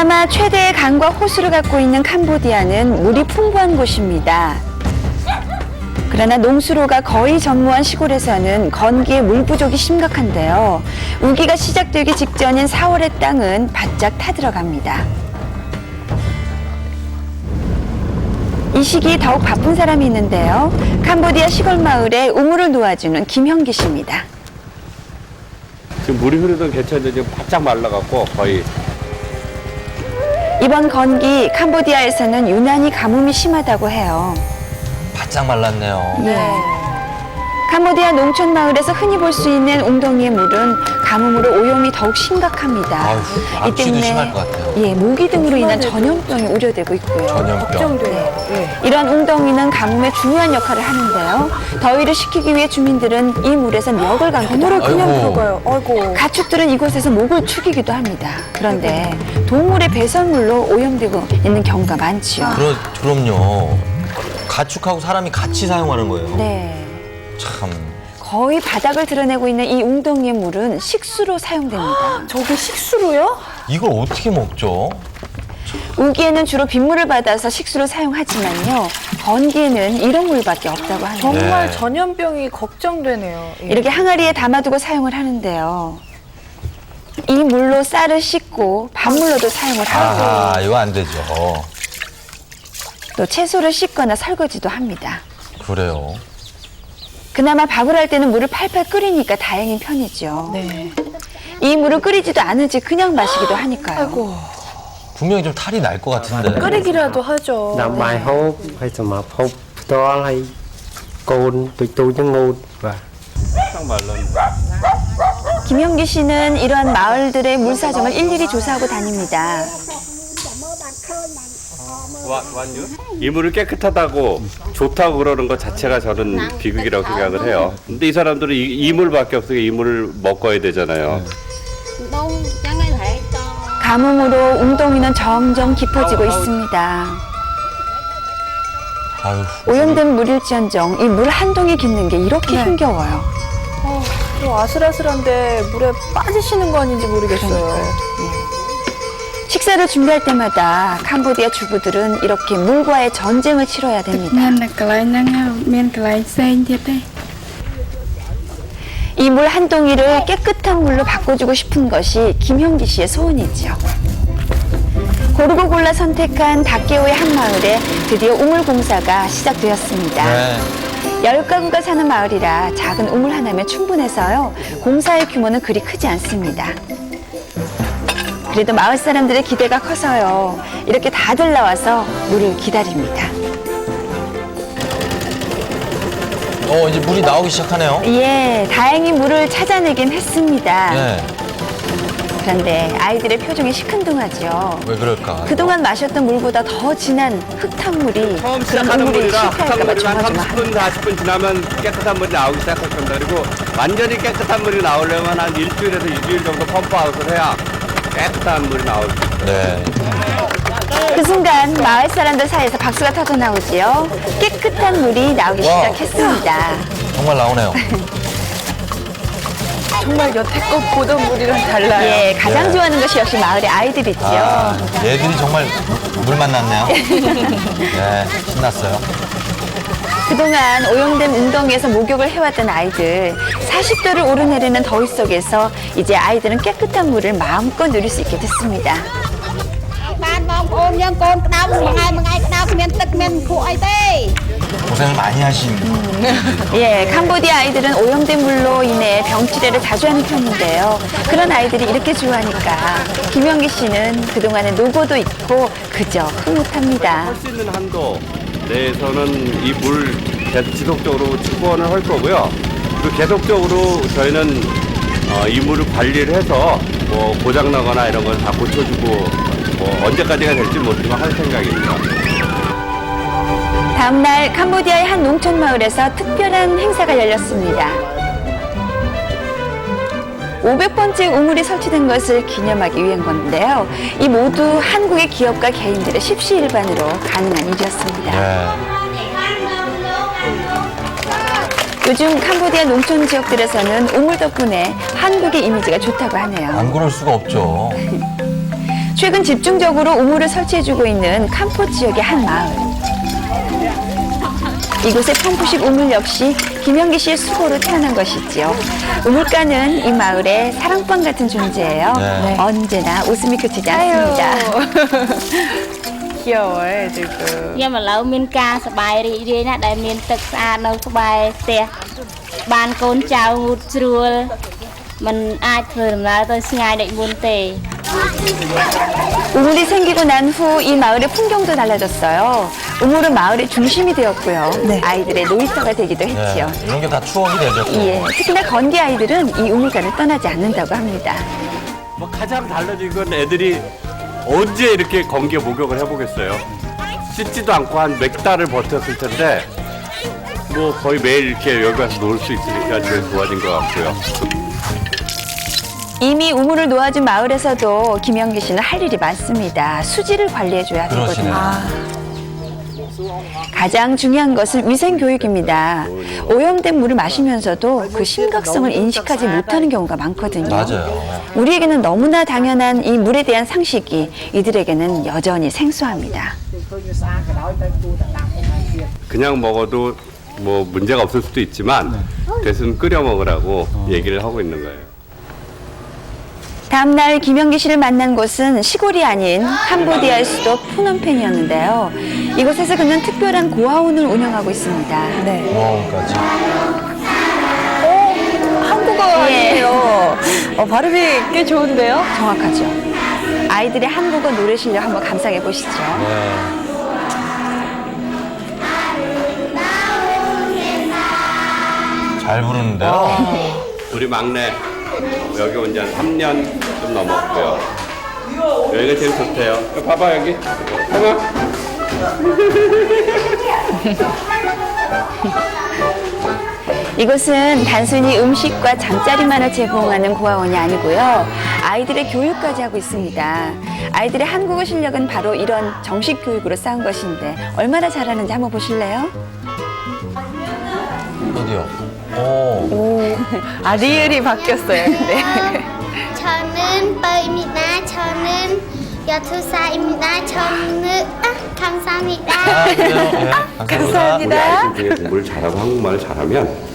동남아 최대의 강과 호수를 갖고 있는 캄보디아는 물이 풍부한 곳입니다. 그러나 농수로가 거의 전무한 시골에서는 건기에 물 부족이 심각한데요. 우기가 시작되기 직전인 4월의 땅은 바짝 타들어갑니다. 이 시기 더욱 바쁜 사람이 있는데요. 캄보디아 시골 마을에 우물을 놓아주는 김형기 씨입니다. 지금 물이 흐르던 개천이 지금 바짝 말라갖고 거의. 이번 건기 캄보디아에서는 유난히 가뭄이 심하다고 해요. 바짝 말랐네요. 예. 캄보디아 농촌 마을에서 흔히 볼 수 있는 웅덩이의 물은 가뭄으로 오염이 더욱 심각합니다. 아유, 이 때문에 심할 것 같아요. 예, 모기 등으로 인한 전염병이 우려되고 있고요. 전염병. 이런 웅덩이는 가뭄에 중요한 역할을 하는데요. 더위를 식히기 위해 주민들은 이 물에서 멱을 감기도 하고 그냥 들어가요. 아이고. 가축들은 이곳에서 목을 축이기도 합니다. 그런데 동물의 배설물로 오염되고 있는 경우가 많지요. 그럼요. 가축하고 사람이 같이 사용하는 거예요. 네. 참. 거의 바닥을 드러내고 있는 이 웅덩이의 물은 식수로 사용됩니다. 저게 식수로요? 이걸 어떻게 먹죠? 우기에는 주로 빗물을 받아서 식수로 사용하지만요. 건기에는 이런 물밖에 없다고 하네요. 정말 네. 전염병이 걱정되네요. 예. 이렇게 항아리에 담아두고 사용을 하는데요. 이 물로 쌀을 씻고 밥물로도 사용을 하고 아, 이거 안 되죠. 또 채소를 씻거나 설거지도 합니다. 그래요. 그나마 밥을 할 때는 물을 팔팔 끓이니까 다행인 편이죠. 네. 이 물을 끓이지도 않으지 그냥 마시기도 하니까요. 아이고. 분명히 좀 탈이 날 것 같은데. 끓이기라도 하죠. ដាក់បាយហូបហើយសម្រាប់ហូបផ្ទាល់ហើយកូនទូចៗហ្នឹងងូតបាទ 바짝 말랐네. 김형기 씨는 이러한 마을들의 물 사정을 일일이 조사하고 다닙니다. 이 물을 깨끗하다고 좋다고 그러는 것 자체가 저는 비극이라고 생각을 해요. 근데 이 사람들은 이 물밖에 없으니까 이 물을 먹어야 되잖아요. 가뭄으로 웅덩이는 점점 깊어지고 있습니다. 아유, 오염된 물일지언정 이 물 한 동이 깃는 게 이렇게 네. 힘겨워요. 또 아슬아슬한데 물에 빠지시는 거 아닌지 모르겠어요. 식사를 준비할 때마다 캄보디아 주부들은 이렇게 물과의 전쟁을 치러야 됩니다. មានតែកន្លែងហ្នឹងមានកន្លែងផ្សេងទៀតទេ 이 물 한 동이를 깨끗한 물로 바꿔주고 싶은 것이 김형기 씨의 소원이지요. 고르고 골라 선택한 닭개오의 한 마을에 드디어 우물 공사가 시작되었습니다. 네. 10가구가 사는 마을이라 작은 우물 하나면 충분해서요. 공사의 규모는 그리 크지 않습니다. 그래도 마을 사람들의 기대가 커서요. 이렇게 다들 나와서 물을 기다립니다. 이제 물이 나오기 시작하네요. 예, 다행히 물을 찾아내긴 했습니다. 네. 그런데 아이들의 표정이 시큰둥하죠. 왜 그럴까? 그동안 마셨던 물보다 더 진한 흙탕물이 처음 그런 시작하는 우물이 물이라 실패할까 봐 흙탕물이 한 조마조마합니다. 30분, 40분 지나면 깨끗한 물이 나오기 시작할 겁니다. 그리고 완전히 깨끗한 물이 나오려면 한 일주일에서 2주일 정도 펌프아웃을 해야 깨끗한 물이 나올 수 있어요. 네. 그 순간 마을 사람들 사이에서 박수가 터져 나오지요. 깨끗한 물이 나오기 와. 시작했습니다. 정말 나오네요. 정말 여태껏 보던 물이랑 달라요. 예, 가장 네. 좋아하는 것이 역시 마을의 아이들이지요. 아, 얘들이 정말 물 만났네요. 네, 신났어요. 그동안 오염된 웅덩이에서 목욕을 해왔던 아이들, 40도를 오르내리는 더위 속에서 이제 아이들은 깨끗한 물을 마음껏 누릴 수 있게 됐습니다. បានបងប្អូនយើងកូនក្តៅមួយថ្ងៃក្តៅគ្មានទឹកគ្មានភក់អីទេ 고생을 많이 하신. 예, 캄보디아 아이들은 오염된 물로 인해 병치레를 자주 하는 편인데요. 그런 아이들이 이렇게 좋아하니까 김영기 씨는 그동안에 노고도 있고 그저 흐뭇합니다. 할 수 있는 한도 내에서는 이 물 지속적으로 축원을 할 거고요. 그리고 계속적으로 저희는 이 물을 관리를 해서 뭐 고장 나거나 이런 걸 다 고쳐주고 뭐 언제까지가 될지 모르지만 할 생각입니다. 다음날 캄보디아의 한 농촌 마을에서 특별한 행사가 열렸습니다. 500번째 우물이 설치된 것을 기념하기 위한 건데요. 이 모두 한국의 기업과 개인들의 십시일반으로 가능한 일이었습니다. 네. 요즘 캄보디아 농촌 지역들에서는 우물 덕분에 한국의 이미지가 좋다고 하네요. 안 그럴 수가 없죠. 최근 집중적으로 우물을 설치해주고 있는 캄포 지역의 한 마을. 이곳의 펌프식 우물 역시 김영기 씨의 수고로 태어난 것이지요. 우물가는 이 마을의 사랑방 같은 존재예요. 네. 언제나 웃음이 그치지 않습니다. 귀여워, 애들도. ខ្ញុំឥឡូវមានការសប្បាយរីករាយណាស់ដែលមានទឹកស្អាតនៅក្បែរផ្ទះបានកូនចៅងូតស្រួលមិនអាចធ្វើដំណើរទៅឆ្ងាយដូចមុនទេ 우물이 생기고 난 후 이 마을의 풍경도 달라졌어요. 우물은 마을의 중심이 되었고요. 아이들의 놀이터가 되기도 했지요. 네. 이런 게 다 추억이 되죠. 예, 특히나 건기 아이들은 이 우물가를 떠나지 않는다고 합니다. 뭐 가장 달라진 건 애들이 언제 이렇게 건기에 목욕을 해보겠어요. 씻지도 않고 한 몇 달을 버텼을 텐데 뭐 거의 매일 이렇게 여기 와서 놀 수 있으니까 제일 좋아진 것 같고요. 이미 우물을 놓아준 마을에서도 김영기 씨는 할 일이 많습니다. 수질을 관리해줘야 되거든요. 가장 중요한 것은 위생 교육입니다. 오염된 물을 마시면서도 그 심각성을 인식하지 못하는 경우가 많거든요. 맞아요. 우리에게는 너무나 당연한 이 물에 대한 상식이 이들에게는 여전히 생소합니다. 그냥 먹어도 뭐 문제가 없을 수도 있지만 됐으면 끓여 먹으라고 얘기를 하고 있는 거예요. 다음날 김영기 씨를 만난 곳은 시골이 아닌 캄보디아의 수도 푸놈펜이었는데요. 이곳에서 그는 특별한 고아원을 운영하고 있습니다. 네. 공원까지. 한국어 아니에요. 발음이 꽤 좋은데요? 정확하죠. 아이들의 한국어 노래 실력 한번 감상해 보시죠. 네. 잘 부르는데요. 우리 막내 여기 온 지 한 3년 좀 넘었고요. 여기가 제일 좋대요. 여기 봐봐 여기. 봐봐. 이곳은 단순히 음식과 잠자리만을 제공하는 고아원이 아니고요. 아이들의 교육까지 하고 있습니다. 아이들의 한국어 실력은 바로 이런 정식 교육으로 쌓은 것인데 얼마나 잘하는지 한번 보실래요? 어디요? 오. 리을이 바뀌었어요, 근데. 저는 뻘입니다. 저는 여투사입니다. 저는 감사합니다. 아, 그래요? 네. 우리 감사합니다. 아이들 중에 공부를 잘하고 한국말을 잘하면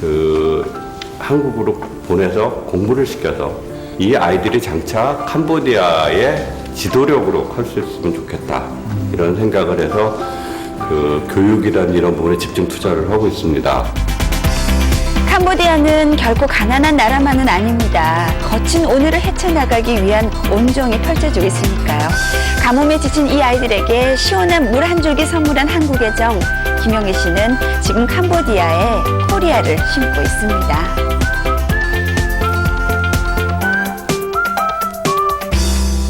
그 한국으로 보내서 공부를 시켜서 이 아이들이 장차 캄보디아의 지도력으로 클 수 있으면 좋겠다 이런 생각을 해서 그 교육이라는 이런 부분에 집중 투자를 하고 있습니다. 캄보디아는 결코 가난한 나라만은 아닙니다. 거친 오늘을 헤쳐나가기 위한 온정이 펼쳐지고 있으니까요. 가뭄에 지친 이 아이들에게 시원한 물 한 줄기 선물한 한국의 정, 김영희 씨는 지금 캄보디아에 코리아를 심고 있습니다.